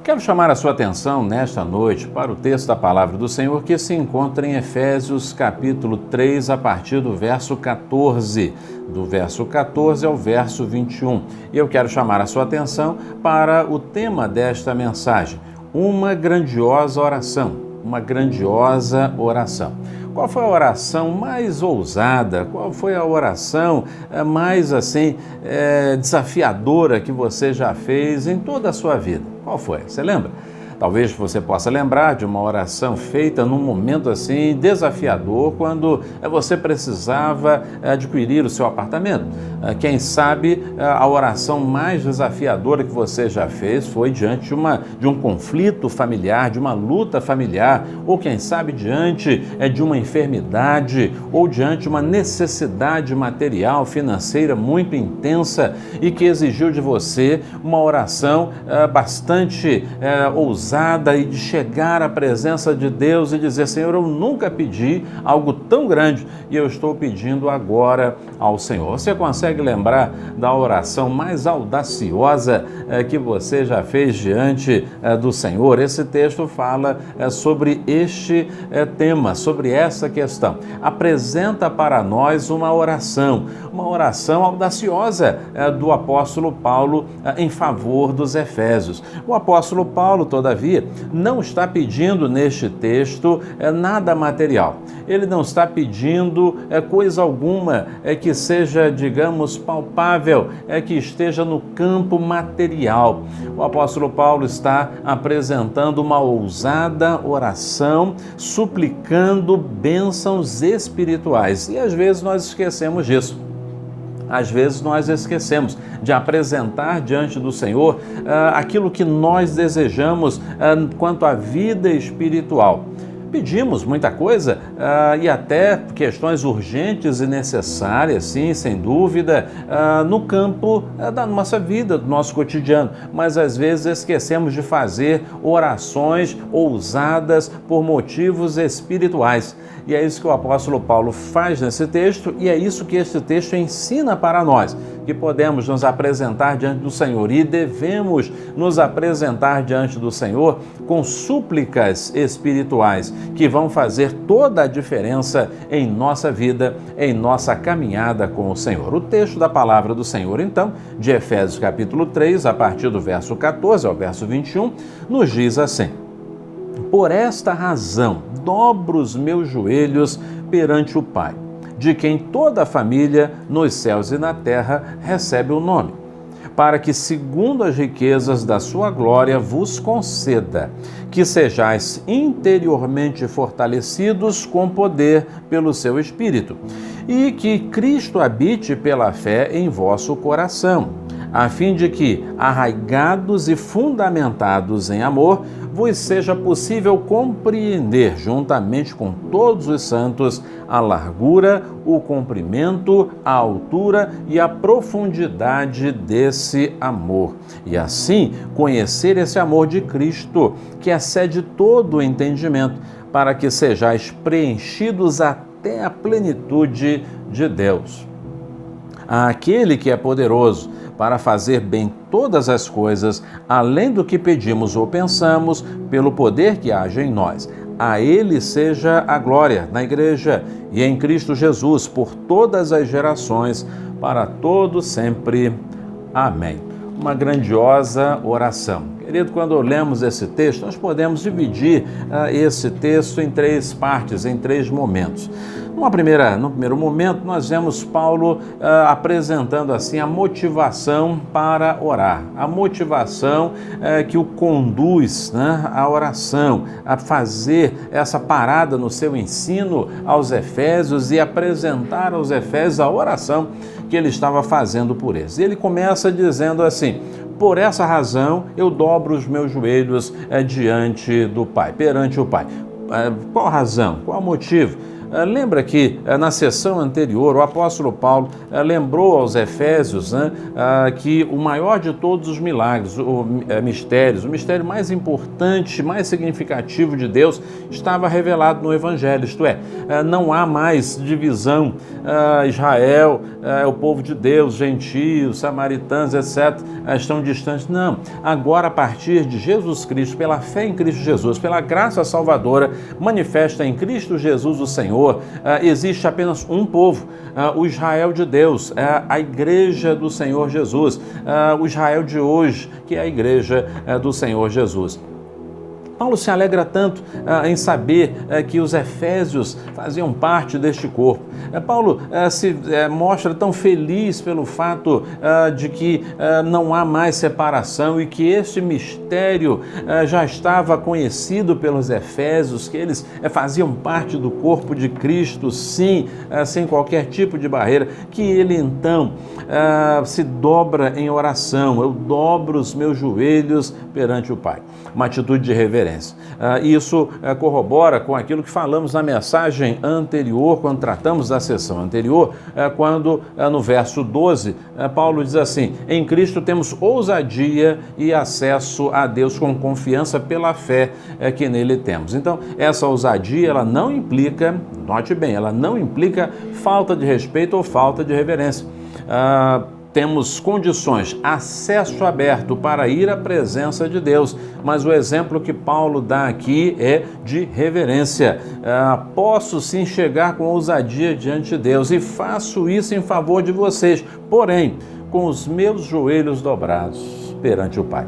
Quero chamar a sua atenção nesta noite para o texto da Palavra do Senhor que se encontra em Efésios capítulo 3, a partir do verso 14, do verso 14 ao verso 21. E eu quero chamar a sua atenção para o tema desta mensagem, uma grandiosa oração, uma grandiosa oração. Qual foi a oração mais ousada? Qual foi a oração mais desafiadora que você já fez em toda a sua vida? Qual foi? Você lembra? Talvez você possa lembrar de uma oração feita num momento assim desafiador, quando você precisava adquirir o seu apartamento. Quem sabe a oração mais desafiadora que você já fez foi diante de um conflito familiar, de uma luta familiar, ou quem sabe diante de uma enfermidade, ou diante de uma necessidade material, financeira muito intensa e que exigiu de você uma oração bastante ousada e de chegar à presença de Deus e dizer: Senhor, eu nunca pedi algo tão grande e eu estou pedindo agora ao Senhor. Você consegue lembrar da oração mais audaciosa que você já fez diante do Senhor? Esse texto fala sobre este tema, sobre essa questão. Apresenta para nós uma oração audaciosa do apóstolo Paulo em favor dos Efésios. O apóstolo Paulo, todavia, não está pedindo neste texto nada material. Ele não está pedindo coisa alguma que seja, digamos, palpável, que esteja no campo material. O apóstolo Paulo está apresentando uma ousada oração, suplicando bênçãos espirituais. E às vezes nós esquecemos disso. Às vezes nós esquecemos de apresentar diante do Senhor aquilo que nós desejamos quanto à vida espiritual. Pedimos muita coisa e até questões urgentes e necessárias, sim, sem dúvida, no campo da nossa vida, do nosso cotidiano. Mas às vezes esquecemos de fazer orações ousadas por motivos espirituais. E é isso que o apóstolo Paulo faz nesse texto e é isso que este texto ensina para nós, que podemos nos apresentar diante do Senhor e devemos nos apresentar diante do Senhor com súplicas espirituais que vão fazer toda a diferença em nossa vida, em nossa caminhada com o Senhor. O texto da palavra do Senhor, então, de Efésios capítulo 3, a partir do verso 14 ao verso 21, nos diz assim: Por esta razão, dobro os meus joelhos perante o Pai, de quem toda a família nos céus e na terra recebe o nome, para que, segundo as riquezas da sua glória, vos conceda que sejais interiormente fortalecidos com poder pelo seu Espírito, e que Cristo habite pela fé em vosso coração, a fim de que, arraigados e fundamentados em amor, vos seja possível compreender, juntamente com todos os santos, a largura, o comprimento, a altura e a profundidade desse amor. E assim, conhecer esse amor de Cristo, que excede todo o entendimento, para que sejais preenchidos até a plenitude de Deus. Àquele que é poderoso para fazer bem todas as coisas, além do que pedimos ou pensamos, pelo poder que age em nós. A Ele seja a glória na Igreja e em Cristo Jesus, por todas as gerações, para todos sempre. Amém. Uma grandiosa oração. Querido, quando lemos esse texto, nós podemos dividir esse texto em três partes, em três momentos. No primeiro momento, nós vemos Paulo apresentando assim a motivação para orar, a motivação que o conduz à oração, a fazer essa parada no seu ensino aos Efésios e apresentar aos Efésios a oração que ele estava fazendo por eles. Ele começa dizendo assim: por essa razão eu dobro os meus joelhos diante do Pai, perante o Pai. Qual a razão? Qual o motivo? Lembra que na sessão anterior o apóstolo Paulo lembrou aos Efésios, né, que o maior de todos os milagres, o mistério mais importante, mais significativo de Deus estava revelado no Evangelho, isto é, não há mais divisão, Israel é o povo de Deus, gentios, samaritanos, etc., estão distantes. Não, agora a partir de Jesus Cristo, pela fé em Cristo Jesus, pela graça salvadora manifesta em Cristo Jesus o Senhor, existe apenas um povo, o Israel de Deus, a igreja do Senhor Jesus, o Israel de hoje, que é a igreja do Senhor Jesus. Paulo se alegra tanto em saber que os efésios faziam parte deste corpo. Paulo se mostra tão feliz pelo fato de que não há mais separação e que este mistério já estava conhecido pelos efésios, que eles faziam parte do corpo de Cristo, sim, sem qualquer tipo de barreira, que ele então se dobra em oração. Eu dobro os meus joelhos perante o Pai. Uma atitude de reverência. Isso corrobora com aquilo que falamos na mensagem anterior, quando tratamos da sessão anterior, quando no verso 12, Paulo diz assim: em Cristo temos ousadia e acesso a Deus com confiança pela fé que nele temos. Então, essa ousadia, ela não implica, note bem, ela não implica falta de respeito ou falta de reverência. Temos condições, acesso aberto para ir à presença de Deus, mas o exemplo que Paulo dá aqui é de reverência. Posso sim chegar com ousadia diante de Deus e faço isso em favor de vocês, porém, com os meus joelhos dobrados perante o Pai.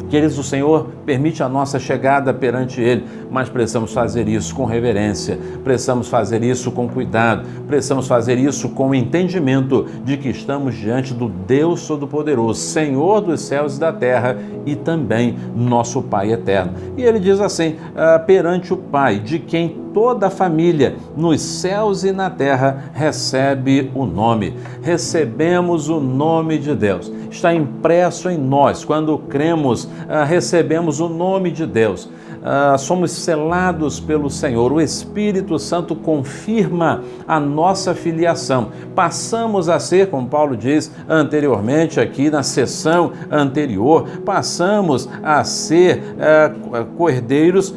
Queridos, o Senhor permite a nossa chegada perante Ele, mas precisamos fazer isso com reverência, precisamos fazer isso com cuidado, precisamos fazer isso com entendimento de que estamos diante do Deus Todo-Poderoso, Senhor dos céus e da terra e também nosso Pai eterno. E Ele diz assim, perante o Pai, de quem toda a família nos céus e na terra recebe o nome. Recebemos o nome de Deus. Está impresso em nós. Quando cremos, recebemos o nome de Deus. Somos selados pelo Senhor. O Espírito Santo confirma a nossa filiação. Passamos a ser, como Paulo diz anteriormente aqui na sessão anterior, passamos a ser cordeiros,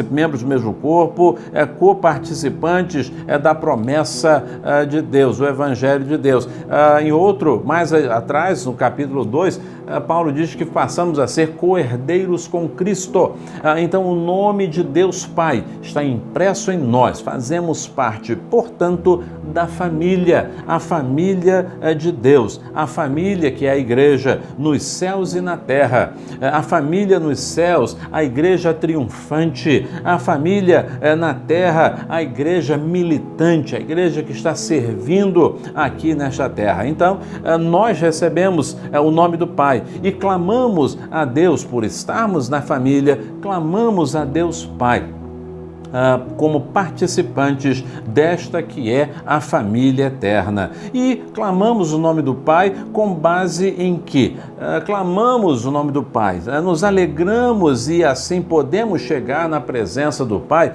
membros do mesmo corpo, coparticipantes da promessa de Deus, o Evangelho de Deus. Em outro, mais atrás, no capítulo 2, Paulo diz que passamos a ser co-herdeiros com Cristo. Então, o nome de Deus Pai está impresso em nós, fazemos parte, portanto, da família, a família de Deus, a família que é a igreja nos céus e na terra, a família nos céus, a igreja triunfante, a família na terra, a igreja militante, a igreja que está servindo aqui nesta terra. Então, nós recebemos o nome do Pai e clamamos a Deus por estarmos na família, clamamos a Deus Pai como participantes desta que é a família eterna. E clamamos o nome do Pai com base em que? Clamamos o nome do Pai, nos alegramos e assim podemos chegar na presença do Pai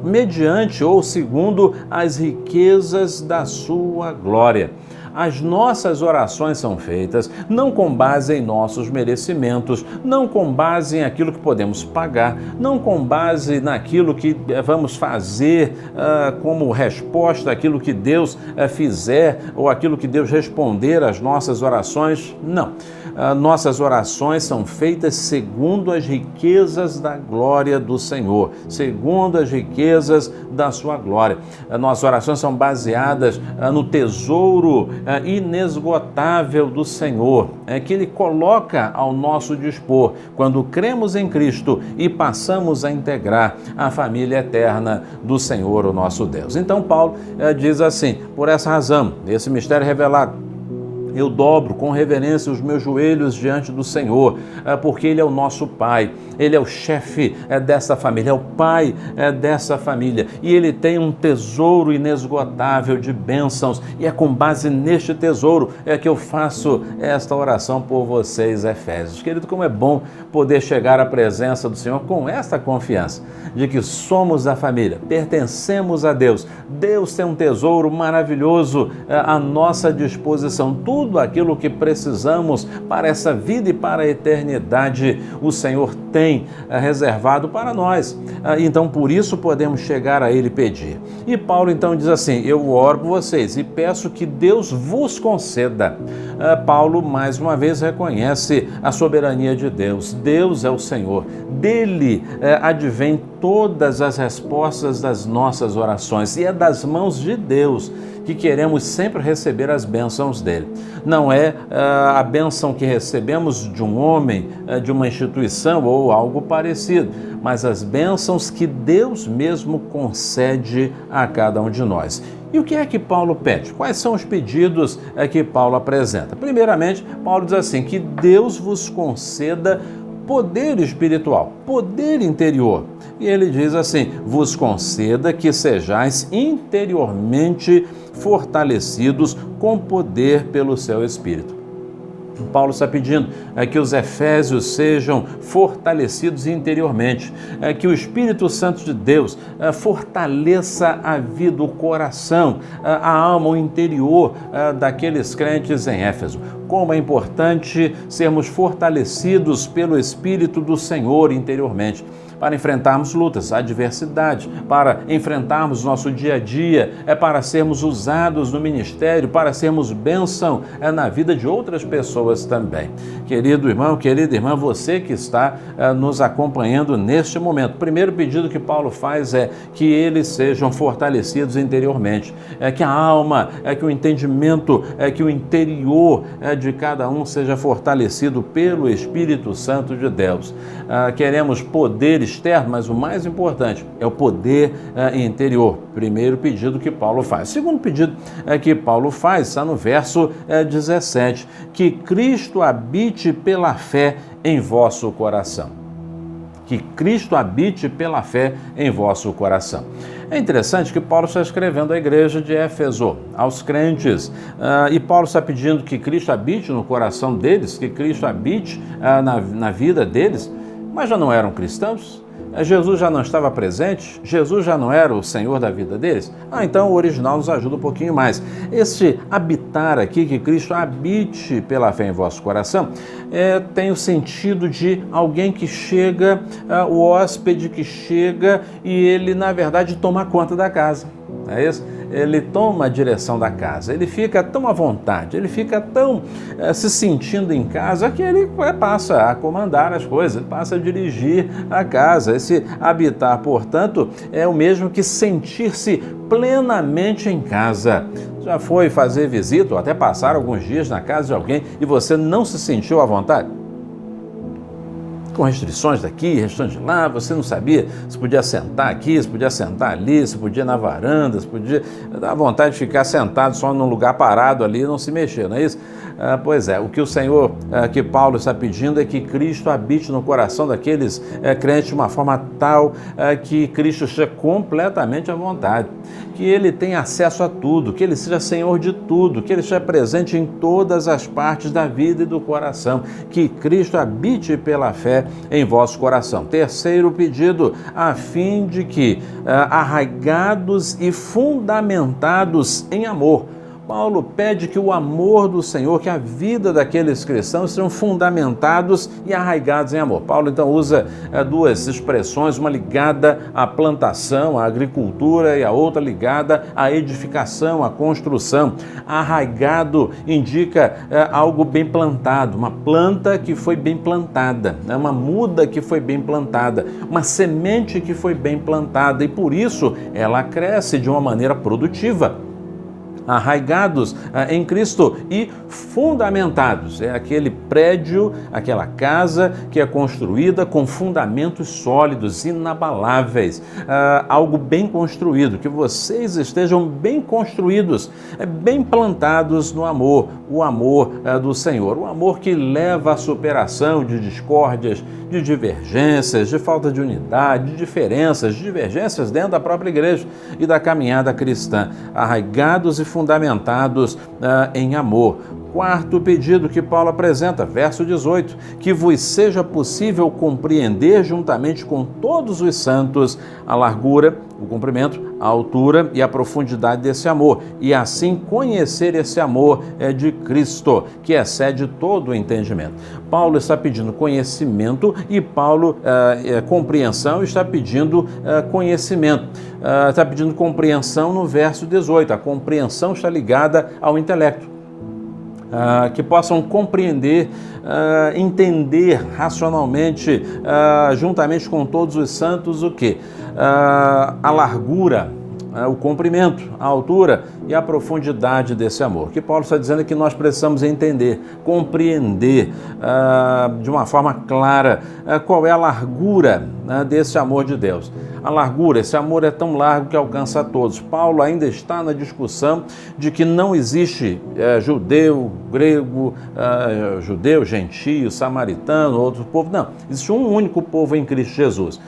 mediante ou segundo as riquezas da sua glória. As nossas orações são feitas não com base em nossos merecimentos, não com base em aquilo que podemos pagar, não com base naquilo que vamos fazer como resposta àquilo que Deus fizer ou aquilo que Deus responder às nossas orações. Não. Nossas orações são feitas segundo as riquezas da glória do Senhor, segundo as riquezas da sua glória. Nossas orações são baseadas no tesouro inesgotável do Senhor, que Ele coloca ao nosso dispor quando cremos em Cristo e passamos a integrar a família eterna do Senhor, o nosso Deus. Então Paulo diz assim, por essa razão, esse mistério revelado, Eu dobro com reverência os meus joelhos diante do Senhor, porque Ele é o nosso Pai, Ele é o chefe dessa família, é o Pai dessa família, e Ele tem um tesouro inesgotável de bênçãos, e é com base neste tesouro que eu faço esta oração por vocês, Efésios. Querido, como é bom poder chegar à presença do Senhor com esta confiança de que somos da família, pertencemos a Deus, Deus tem um tesouro maravilhoso à nossa disposição. Tudo aquilo que precisamos para essa vida e para a eternidade, o Senhor tem reservado para nós. Então, por isso podemos chegar a Ele e pedir. E Paulo então diz assim: eu oro por vocês e peço que Deus vos conceda. Paulo mais uma vez reconhece a soberania de Deus. Deus é o Senhor. Dele advém todas as respostas das nossas orações, e é das mãos de Deus que queremos sempre receber as bênçãos dele. Não é a bênção que recebemos de um homem, de uma instituição ou algo parecido, mas as bênçãos que Deus mesmo concede a cada um de nós. E o que é que Paulo pede? Quais são os pedidos que Paulo apresenta? Primeiramente, Paulo diz assim: que Deus vos conceda poder espiritual, poder interior. E ele diz assim: vos conceda que sejais interiormente fortalecidos com poder pelo seu Espírito. Paulo está pedindo que os efésios sejam fortalecidos interiormente, que o Espírito Santo de Deus fortaleça a vida, o coração, a alma, o interior daqueles crentes em Éfeso. Como é importante sermos fortalecidos pelo Espírito do Senhor interiormente, para enfrentarmos lutas, adversidade, para enfrentarmos nosso dia a dia, para sermos usados no ministério, para sermos bênção na vida de outras pessoas também. Querido irmão, querida irmã, você que está nos acompanhando neste momento, o primeiro pedido que Paulo faz é que eles sejam fortalecidos interiormente, que a alma, que o entendimento, que o interior de cada um seja fortalecido pelo Espírito Santo de Deus. Queremos poder externo, mas o mais importante é o poder interior. Primeiro pedido que Paulo faz. Segundo pedido que Paulo faz está no verso 17, que Cristo habite pela fé em vosso coração. Que Cristo habite pela fé em vosso coração. É interessante que Paulo está escrevendo à igreja de Éfeso, aos crentes, e Paulo está pedindo que Cristo habite no coração deles, que Cristo habite na vida deles, mas já não eram cristãos? Jesus já não estava presente? Jesus já não era o Senhor da vida deles? Então o original nos ajuda um pouquinho mais. Este habitar aqui, que Cristo habite pela fé em vosso coração, tem o sentido de alguém que chega, o hóspede que chega e ele, na verdade, toma conta da casa. É isso? Ele toma a direção da casa, ele fica tão à vontade, ele fica tão se sentindo em casa que ele passa a comandar as coisas, ele passa a dirigir a casa. Esse habitar, portanto, é o mesmo que sentir-se plenamente em casa. Já foi fazer visita ou até passar alguns dias na casa de alguém e você não se sentiu à vontade? Com restrições daqui, restrições de lá, você não sabia se podia sentar aqui, se podia sentar ali, se podia ir na varanda, se podia dar vontade de ficar sentado só num lugar parado ali e não se mexer, não é isso? Pois é, o que o Senhor, que Paulo está pedindo é que Cristo habite no coração daqueles crentes de uma forma tal que Cristo esteja completamente à vontade, que Ele tenha acesso a tudo, que Ele seja Senhor de tudo, que Ele esteja presente em todas as partes da vida e do coração, que Cristo habite pela fé em vosso coração. Terceiro pedido, a fim de que, arraigados e fundamentados em amor, Paulo pede que o amor do Senhor, que a vida daqueles cristãos sejam fundamentados e arraigados em amor. Paulo então usa duas expressões, uma ligada à plantação, à agricultura, e a outra ligada à edificação, à construção. Arraigado indica algo bem plantado, uma planta que foi bem plantada, uma muda que foi bem plantada, uma semente que foi bem plantada, e por isso ela cresce de uma maneira produtiva. arraigados em Cristo e fundamentados. É aquele prédio, aquela casa que é construída com fundamentos sólidos, inabaláveis, algo bem construído, que vocês estejam bem construídos, bem plantados no amor, o amor do Senhor, o amor que leva à superação de discórdias, de divergências, de falta de unidade, de diferenças, de divergências dentro da própria igreja e da caminhada cristã, arraigados e fundamentados em amor. Quarto pedido que Paulo apresenta, verso 18, que vos seja possível compreender juntamente com todos os santos a largura, o comprimento, a altura e a profundidade desse amor, e assim conhecer esse amor de Cristo, que excede todo o entendimento. Paulo está pedindo conhecimento e compreensão está pedindo conhecimento. Está pedindo compreensão no verso 18, a compreensão está ligada ao intelecto. Que possam compreender, entender racionalmente, juntamente com todos os santos, o quê? A largura, o comprimento, a altura e a profundidade desse amor. O que Paulo está dizendo é que nós precisamos entender, compreender de uma forma clara qual é a largura desse amor de Deus. A largura, esse amor é tão largo que alcança a todos. Paulo ainda está na discussão de que não existe judeu, grego, judeu, gentio, samaritano, outro povo. Não, existe um único povo em Cristo Jesus.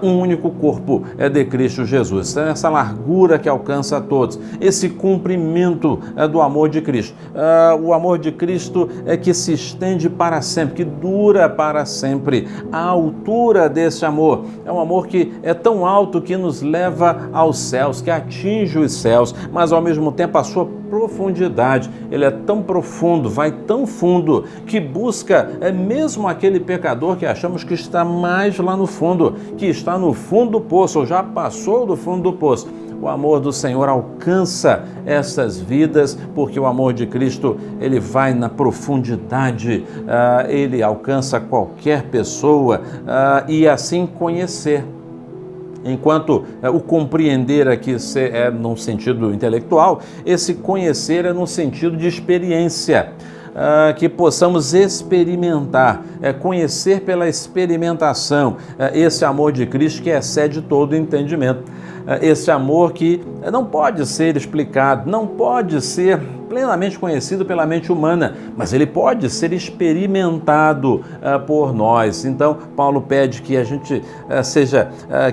Um único corpo de Cristo Jesus. Essa largura que alcança a todos, esse cumprimento do amor de Cristo. O amor de Cristo é que se estende para sempre, que dura para sempre. A altura desse amor é um amor que é tão alto que nos leva aos céus, que atinge os céus, mas ao mesmo tempo a sua profundidade, ele é tão profundo, vai tão fundo, que busca mesmo aquele pecador que achamos que está mais lá no fundo, que está no fundo do poço, ou já passou do fundo do poço. O amor do Senhor alcança essas vidas, porque o amor de Cristo, ele vai na profundidade, ele alcança qualquer pessoa e assim conhecer. Enquanto o compreender aqui é no sentido intelectual, esse conhecer é no sentido de experiência. Que possamos experimentar, conhecer pela experimentação esse amor de Cristo que excede todo o entendimento. Esse amor que não pode ser explicado, não pode ser plenamente conhecido pela mente humana, mas ele pode ser experimentado por nós. Então, Paulo pede que a gente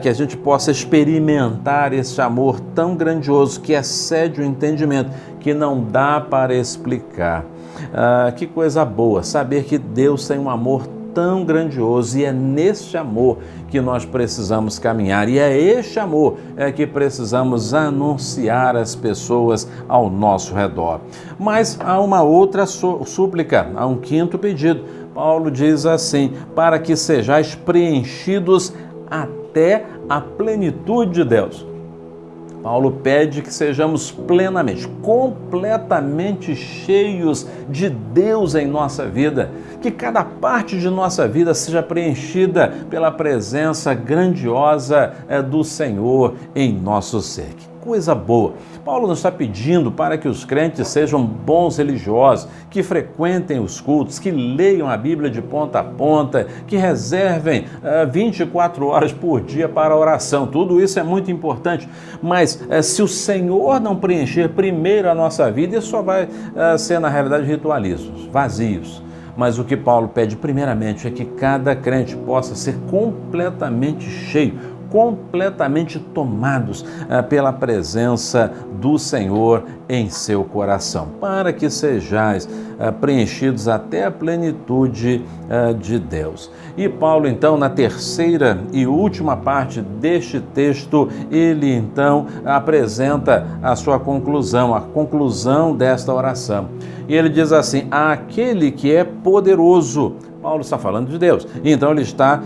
que a gente possa experimentar esse amor tão grandioso que excede o entendimento, que não dá para explicar. Que coisa boa saber que Deus tem um amor tão grandioso e é nesse amor que nós precisamos caminhar e é este amor que precisamos anunciar às pessoas ao nosso redor. Mas há uma outra súplica, há um quinto pedido. Paulo diz assim: para que sejais preenchidos até a plenitude de Deus. Paulo pede que sejamos plenamente, completamente cheios de Deus em nossa vida, que cada parte de nossa vida seja preenchida pela presença grandiosa do Senhor em nosso ser. Que coisa boa! Paulo nos está pedindo para que os crentes sejam bons religiosos, que frequentem os cultos, que leiam a Bíblia de ponta a ponta, que reservem 24 horas por dia para a oração. Tudo isso é muito importante, mas se o Senhor não preencher primeiro a nossa vida, isso só vai ser, na realidade, ritualismos, vazios. Mas o que Paulo pede primeiramente é que cada crente possa ser completamente cheio, completamente tomados pela presença do Senhor em seu coração, para que sejais preenchidos até a plenitude de Deus. E Paulo, então, na terceira e última parte deste texto, ele, então, apresenta a sua conclusão, a conclusão desta oração. E ele diz assim: aquele que é poderoso. Paulo está falando de Deus, então ele está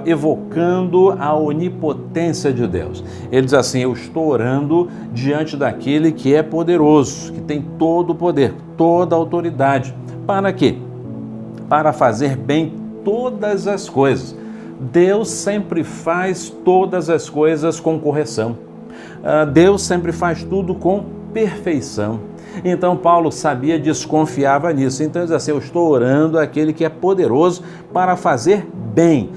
evocando a onipotência de Deus. Ele diz assim: eu estou orando diante daquele que é poderoso, que tem todo o poder, toda a autoridade. Para quê? Para fazer bem todas as coisas. Deus sempre faz todas as coisas com correção. Deus sempre faz tudo com perfeição. Então Paulo sabia, desconfiava nisso. Então ele diz assim: eu estou orando àquele que é poderoso para fazer bem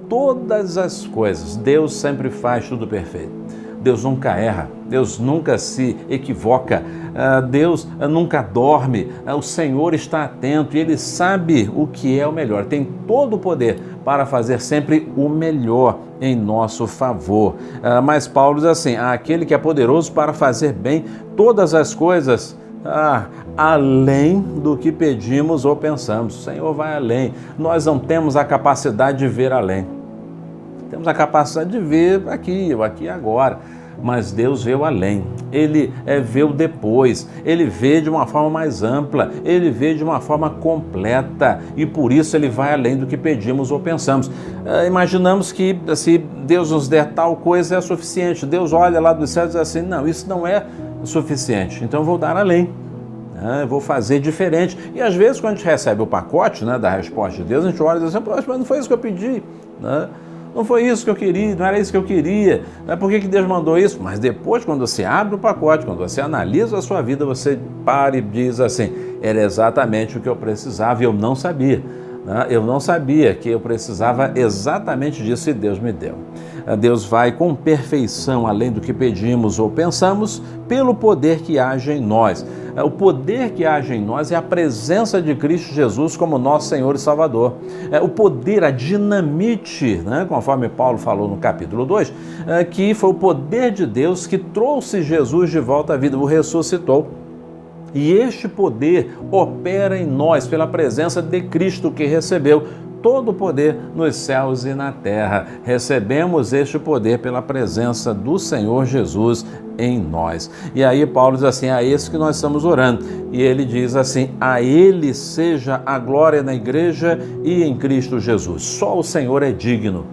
todas as coisas. Deus sempre faz tudo perfeito. Deus nunca erra, Deus nunca se equivoca, Deus nunca dorme, o Senhor está atento e Ele sabe o que é o melhor, tem todo o poder para fazer sempre o melhor em nosso favor. Mas Paulo diz assim: aquele que é poderoso para fazer bem todas as coisas, além do que pedimos ou pensamos. O Senhor vai além, nós não temos a capacidade de ver além. Temos a capacidade de ver aqui e agora, mas Deus vê o além, Ele vê o depois, Ele vê de uma forma mais ampla, Ele vê de uma forma completa e por isso Ele vai além do que pedimos ou pensamos. Imaginamos que se Deus nos der tal coisa é suficiente, Deus olha lá do céu e diz assim: não, isso não é suficiente, então eu vou dar além. Eu vou fazer diferente. E às vezes quando a gente recebe o pacote da resposta de Deus, a gente olha e diz assim: mas não foi isso que eu pedi, não foi isso que eu queria, não era isso que eu queria. Por que Deus mandou isso? Mas depois, quando você abre o pacote, quando você analisa a sua vida, você para e diz assim: era exatamente o que eu precisava e eu não sabia. Eu não sabia que eu precisava exatamente disso e Deus me deu. Deus vai com perfeição além do que pedimos ou pensamos pelo poder que age em nós. O poder que age em nós é a presença de Cristo Jesus como nosso Senhor e Salvador. O poder, a dinamite, conforme Paulo falou no capítulo 2, que foi o poder de Deus que trouxe Jesus de volta à vida, o ressuscitou. E este poder opera em nós pela presença de Cristo, que recebeu todo o poder nos céus e na terra. Recebemos este poder pela presença do Senhor Jesus em nós. E aí Paulo diz assim: a esse que nós estamos orando. E ele diz assim: a Ele seja a glória na igreja e em Cristo Jesus. Só o Senhor é digno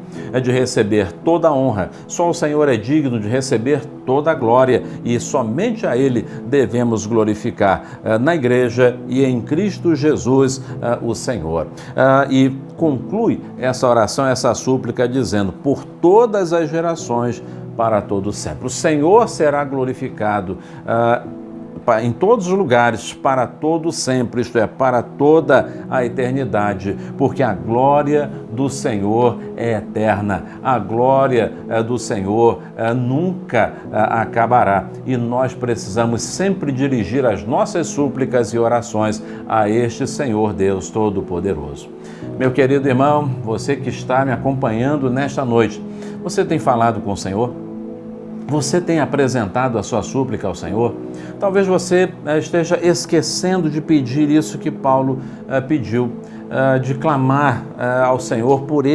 de receber toda a honra. Só o Senhor é digno de receber toda a glória. E somente a Ele devemos glorificar na igreja e em Cristo Jesus, o Senhor. E conclui essa oração, essa súplica, dizendo: por todas as gerações, para todo sempre. O Senhor será glorificado em todos os lugares, para todo sempre, isto é, para toda a eternidade, porque a glória do Senhor é eterna, a glória do Senhor nunca acabará, e nós precisamos sempre dirigir as nossas súplicas e orações a este Senhor Deus Todo-Poderoso. Meu querido irmão, você que está me acompanhando nesta noite, você tem falado com o Senhor? Você tem apresentado a sua súplica ao Senhor? Talvez você esteja esquecendo de pedir isso que Paulo pediu, de clamar ao Senhor por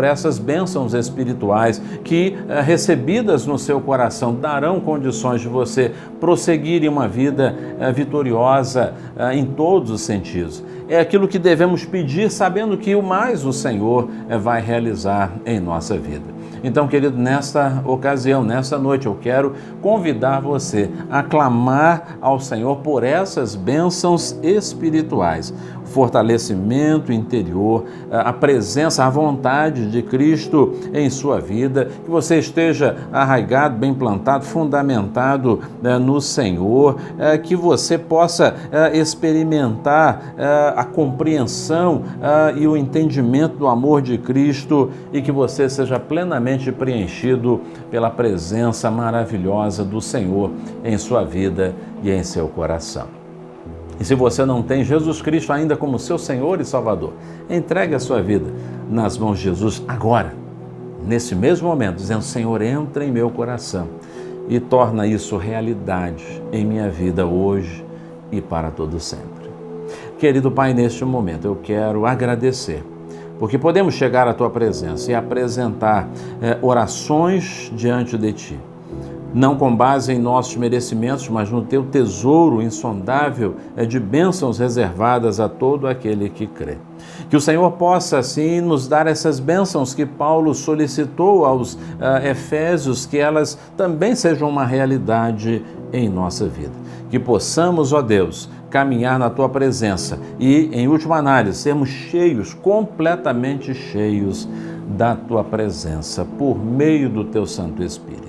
essas bênçãos espirituais que, recebidas no seu coração, darão condições de você prosseguir em uma vida vitoriosa em todos os sentidos. É aquilo que devemos pedir, sabendo que o mais o Senhor vai realizar em nossa vida. Então, querido, nesta ocasião, nesta noite, eu quero convidar você a clamar ao Senhor por essas bênçãos espirituais, fortalecimento interior, a presença, a vontade de Cristo em sua vida, que você esteja arraigado, bem plantado, fundamentado no Senhor, que você possa experimentar a compreensão e o entendimento do amor de Cristo e que você seja plenamente preenchido pela presença maravilhosa do Senhor em sua vida e em seu coração. E se você não tem Jesus Cristo ainda como seu Senhor e Salvador, entregue a sua vida nas mãos de Jesus agora, nesse mesmo momento, dizendo: Senhor, entra em meu coração e torna isso realidade em minha vida hoje e para todo sempre. Querido Pai, neste momento eu quero agradecer, porque podemos chegar à Tua presença e apresentar orações diante de Ti, não com base em nossos merecimentos, mas no Teu tesouro insondável de bênçãos reservadas a todo aquele que crê. Que o Senhor possa, assim, nos dar essas bênçãos que Paulo solicitou aos Efésios, que elas também sejam uma realidade em nossa vida. Que possamos, ó Deus, caminhar na Tua presença e, em última análise, sermos cheios, completamente cheios da Tua presença, por meio do Teu Santo Espírito.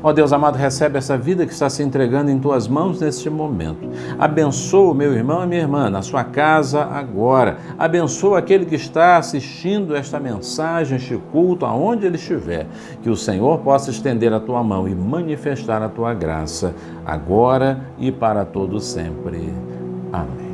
Ó Deus amado, recebe essa vida que está se entregando em Tuas mãos neste momento. Abençoa o meu irmão e minha irmã na sua casa agora. Abençoa aquele que está assistindo esta mensagem, este culto, aonde ele estiver. Que o Senhor possa estender a Tua mão e manifestar a Tua graça, agora e para todo sempre. Amém.